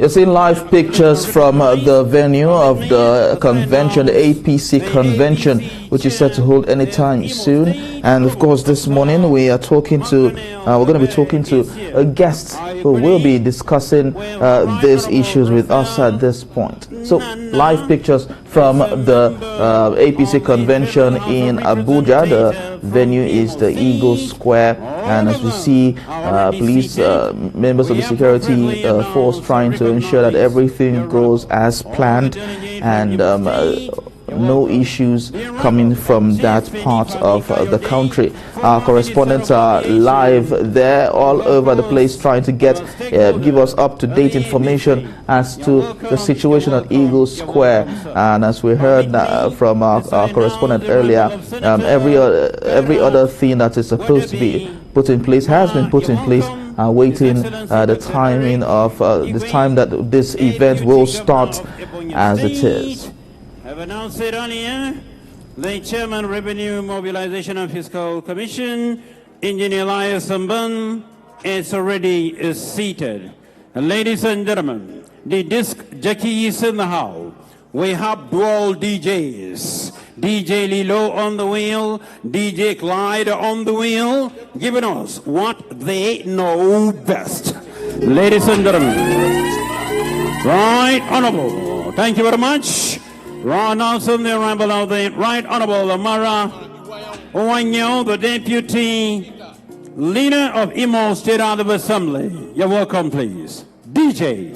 You're seeing live pictures from the venue of the convention, the APC Convention, which is set to hold anytime soon. And of course, this morning we are talking to, we're going to be talking to a guest who will be discussing these issues with us at this point. So, live pictures from the APC Convention in Abuja. The venue is the Eagle Square, and as we see, police members of the security force trying to ensure that everything goes as planned, and no issues coming from that part of the country. Our correspondents are live there all over the place trying to give us up-to-date information as to the situation at Eagle Square. And as we heard from our correspondent earlier, every other thing that is supposed to be put in place has been put in place, awaiting the timing of the time that this event will start as it is. I've announced it earlier. The Chairman, Revenue Mobilization and Fiscal Commission, Engineer Elias Samban, is already seated. And ladies and gentlemen, the disc jockey is in the house. We have dual DJs. DJ Lilo on the wheel, DJ Clyde on the wheel, giving us what they know best. Ladies and gentlemen, Right Honorable, thank you very much. Right now, the arrival of the Right Honorable Amara Owanyo, the Deputy Leader of Imo State House of Assembly. You're welcome, please. DJ.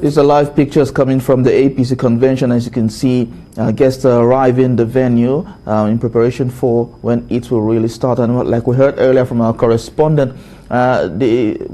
These are live pictures coming from the APC Convention. As you can see, guests are arriving the venue in preparation for when it will really start. And like we heard earlier from our correspondent, the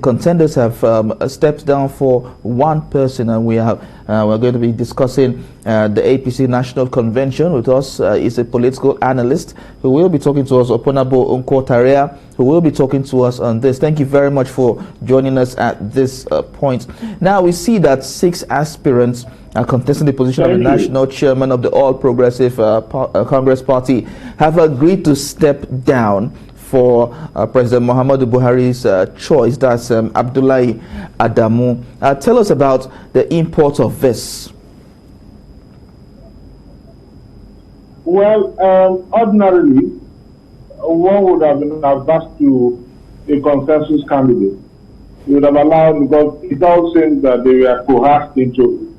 contenders have stepped down for one person, and we're going to be discussing the APC National Convention. With us is a political analyst who will be talking to us, Oponabo Unko-Tarea, who will be talking to us on this. Thank you very much for joining us at this point. Now we see that 6 aspirants are contesting the position of the national chairman of the All Progressive Congress Party have agreed to step down for President Muhammadu Buhari's choice. That's Abdullahi Adamu. Tell us about the import of this. Well, ordinarily, one would have been advanced to a consensus candidate. It would have allowed, because it all seems that they were coerced into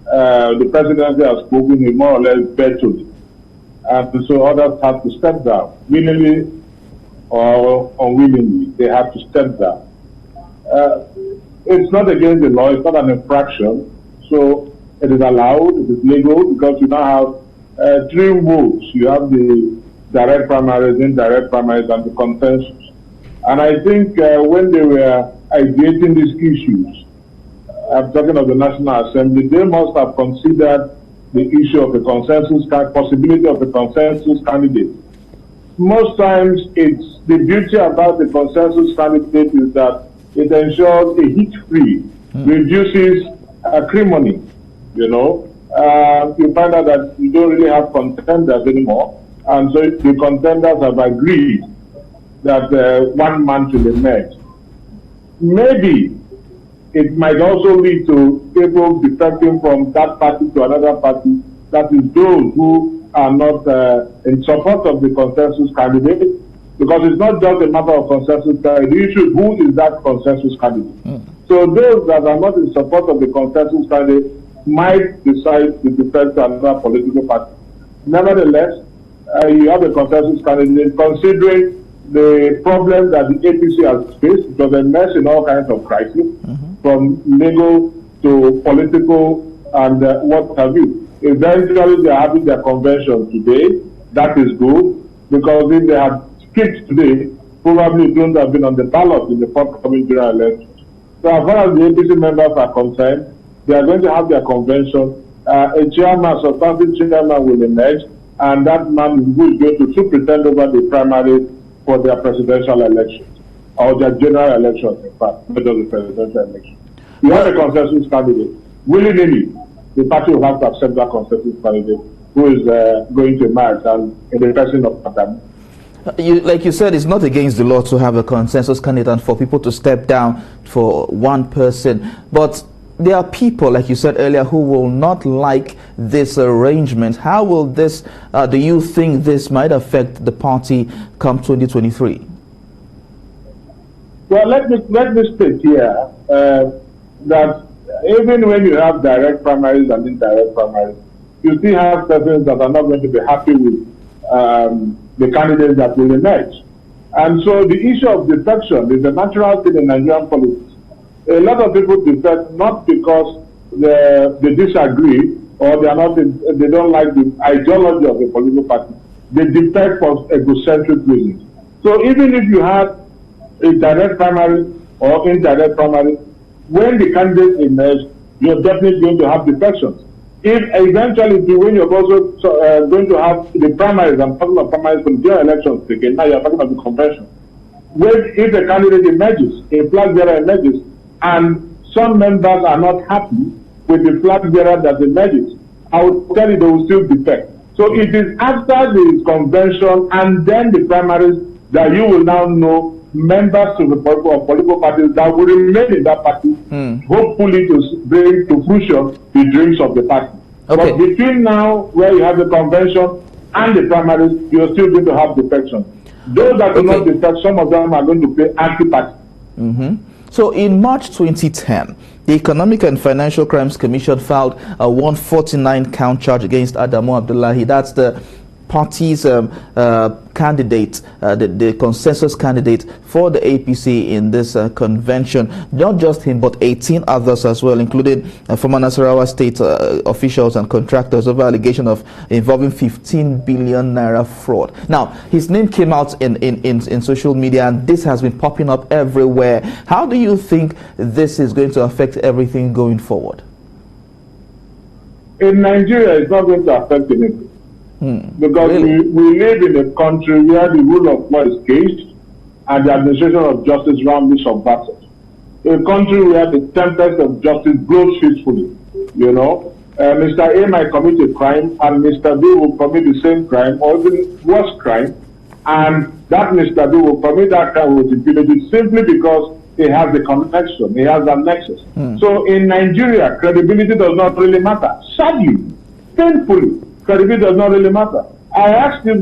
the presidency has spoken, he more or less vetoed it. And so others had to step down, willingly or unwillingly, they have to step down. It's not against the law, it's not an infraction, so it is allowed, it is legal, because you now have 3 votes. You have the direct primaries, indirect primaries, and the consensus. And I think when they were ideating these issues, I'm talking of the National Assembly, they must have considered the issue of the consensus, possibility of the consensus candidate. Most times, it's the beauty about the consensus candidate is that it ensures a hit-free, reduces acrimony. You know, you find out that you don't really have contenders anymore, and so the contenders have agreed that one man should emerge. Maybe it might also lead to people defecting from that party to another party. That is those who are not in support of the consensus candidate, because it's not just a matter of consensus candidate. The issue is who is that consensus candidate. So those that are not in support of the consensus candidate might decide to defect to another political party. Nevertheless, you have a consensus candidate considering the problem that the APC has faced, because they mess in all kinds of crises, from legal to political and what have you. Eventually, they are having their convention today. That is good, because if they had skipped today, probably it wouldn't have been on the ballot in the forthcoming general election. So as far as the APC members are concerned, they are going to have their convention a chairman, substantive chairman will emerge, and that man who is going to superintend over the primary for their presidential elections, or their general elections, in fact, not just the presidential election. You have a consensus candidate. Willy-nilly, the party will have to accept that consensus candidate who is going to emerge, and in the person of Adam. Like you said, it's not against the law to have a consensus candidate and for people to step down for one person. But there are people, like you said earlier, who will not like this arrangement. How will this, do you think this might affect the party come 2023? Well, let me state here that even when you have direct primaries and indirect primaries, you still have persons that are not going to be happy with the candidates that will emerge. And so the issue of defection is a natural thing in Nigerian politics. A lot of people defect not because they disagree or they don't like the ideology of the political party. They defect for egocentric reasons. So even if you have a direct primary or indirect primary, when the candidates emerge, you're definitely going to have defections. If eventually, when you're also going to have the primaries, I'm talking about primaries for the general elections again, now you're talking about the convention. If a candidate emerges, a flag bearer emerges, and some members are not happy with the flag bearer that emerges, I would tell you they will still defect. So it is after the convention and then the primaries that you will now know members of the political parties that will remain in that party, hopefully to bring to fruition the dreams of the party. Okay. But between now, where you have the convention and the primaries, you're still going to have defection. Those that do not defect, some of them are going to play anti-party. So in March 2010, the Economic and Financial Crimes Commission filed a 149 count charge against Adamu Abdullahi. That's the party's candidate, the consensus candidate for the APC in this convention. Not just him, but 18 others as well, including former Nasarawa state officials and contractors, over allegation of involving 15 billion naira fraud. Now, his name came out in social media, and this has been popping up everywhere. How do you think this is going to affect everything going forward? In Nigeria, it's not going to affect anything. Because really? we live in a country where the rule of law is caged and the administration of justice roundly subverted. A country where the tempest of justice blows peacefully. You know, Mr. A might commit a crime and Mr. B will commit the same crime or even worse crime, and that Mr. B will commit that crime with impunity simply because he has the connection, he has that nexus. So in Nigeria, credibility does not really matter. Sadly, painfully, credibility does not really matter. Let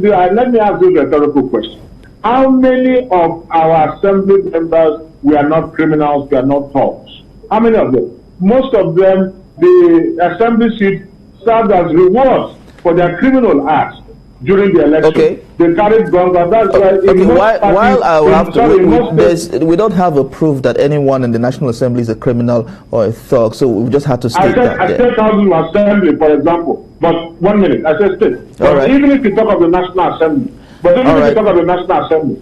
me ask you a rhetorical question. How many of our assembly members were not criminals, were not thugs? How many of them? Most of them, the assembly seat served as rewards for their criminal acts during the election. Okay. They carried guns, and that's why. We don't have a proof that anyone in the National Assembly is a criminal or a thug, so we just had to state that. I said National Assembly, for example, but 1 minute, I said state. But right. Even if you talk of the National Assembly, if you talk of the National Assembly,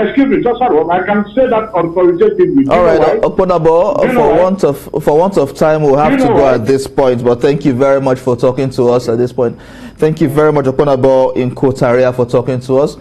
excuse me, just hold on, I can say that authoritatively. All right, Oponabo, for want of time, we'll have to go at this point, but thank you very much for talking to us at this point. Thank you very much, Oponabo in Kotaria, for talking to us.